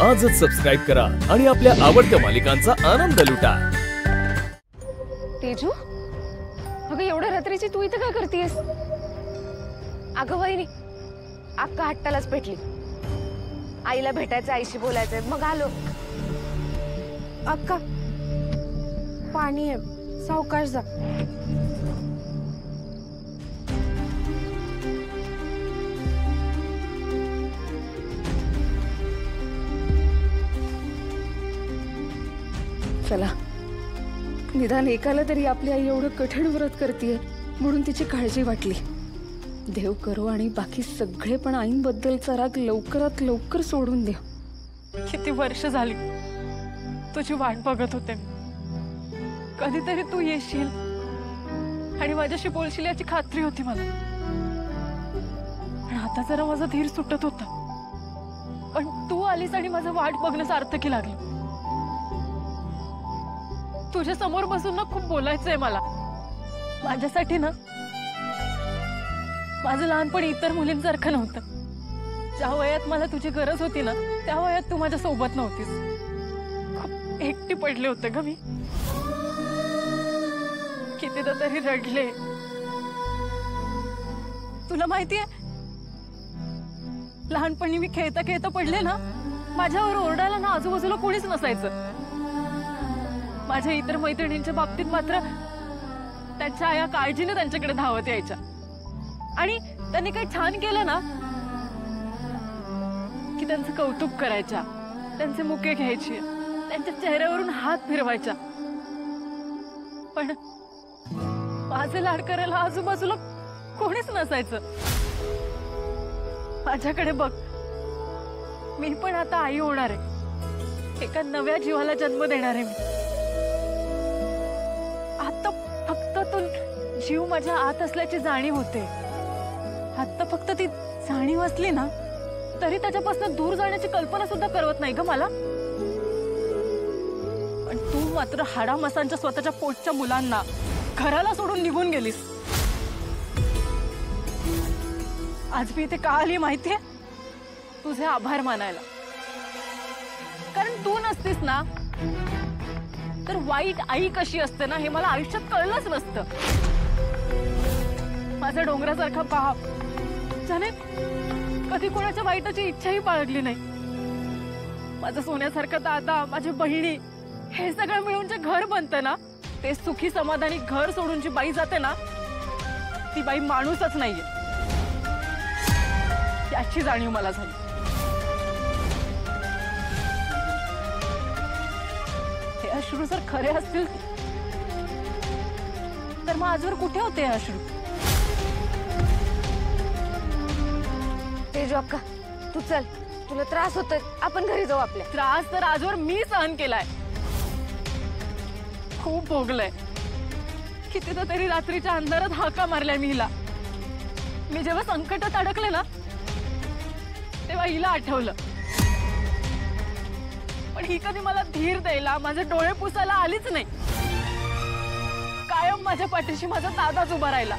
आजच सबस्क्राईब करा आणि आपल्या आवडत्या मालिकांचा आनंद लुटा। तेजू, अगं एवढ्या रात्रीची तू इथे काय करतेयस? अगं वहिनी, अक्का हट्टालाच पेटली। आईला भेटायचं, आईशी बोलायचंय, मग आलो। अक्का, पाणी आहे, सावकाश जा। चला, निदान एकाला तरी आपली आई एवढं कठीण व्रत करतेय म्हणून तिची काळजी वाटली। देव करो आणि बाकी सगळे पण आईंबद्दलचा राग लवकरात लवकर सोडून दे। किती वर्ष झाली तुझी वाट बघत होते। कधीतरी तू येशील आणि माझ्याशी बोलशील याची खात्री होती मला, पण आता जरा माझा धीर सुटत होता। पण तू आलीस आणि माझं वाट बघणं सार्थकी लागलं। तुझ्या समोर बसून ना खूप बोलायचंय मला। माझ्यासाठी ना माझं लहानपण इतर मुलींसारखं नव्हतं। ज्या वयात मला तुझी गरज होती ना, त्या वयात तू माझ्या सोबत नव्हतीस। खूप एकटी पडले होते ग मी, कितीदा तरी रडले। तुला माहितीये, लहानपणी मी खेळता खेळता पडले ना, माझ्यावर ओरडायला ना आजूबाजूला कोणीच नसायचं। माझ्या इतर मैत्रिणींच्या बाबतीत मात्र त्यांच्या आया काळजीने त्यांच्याकडे धावत यायच्या आणि त्यांनी काही छान केलं ना की त्यांचं कौतुक करायच्या, त्यांचे मुके घ्यायचे, त्यांच्या चेहऱ्यावरून हात फिरवायच्या। पण माझे लाड करायला आजूबाजूला कोणीच नसायचं। माझ्याकडे बघ, मी पण आता आई होणार आहे, एका नव्या जीवाला जन्म देणार आहे मी। आता फक्त तो जीव माझ्या आत असल्याची जाणीव होते। आता फक्त ती जाणीव असली ना तरी त्याच्यापासून दूर जाण्याची कल्पना सुद्धा करवत नाही ग मला। पण तू मात्र हाडामासांच्या स्वतःच्या पोटच्या मुलांना घराला सोडून निघून गेलीस। आज मी इथे का आली माहितीये? तुझे आभार मानायला। कारण तू नसतीस ना तर वाईट आई कशी असते ना हे मला आयुष्यात कळलंच नसतं। माझा डोंगरासारखा बाप ज्याने कधी कोणाच्या वाईटाची इच्छाही बाळगली नाही, माझं सोन्यासारखा दादा, माझी बहिणी, हे सगळं मिळून जे घर बनतं ना, ते सुखी समाधानी घर सोडून जी बाई जाते ना ती बाई माणूसच नाहीये, याची जाणीव मला झाली। हे अश्रू जर खरे असतील तर मग आजवर कुठे होते हे अश्रू? तेजू अक्का, तू चल, तुला त्रास होतोय, आपण घरी जाऊ आपल्या। त्रास तर आजवर मी सहन केलाय, खूप भोगलंय। कितीदा तरी रात्रीच्या अंधारात हाका मारलाय मी हिला। मी जेव्हा संकटात अडकले ना तेव्हा हिला आठवलं, पण ही कधी मला धीर द्यायला, माझे डोळे पुसायला आलीच नाही। कायम माझ्या पाठीशी माझा दादाच उभा राहिला।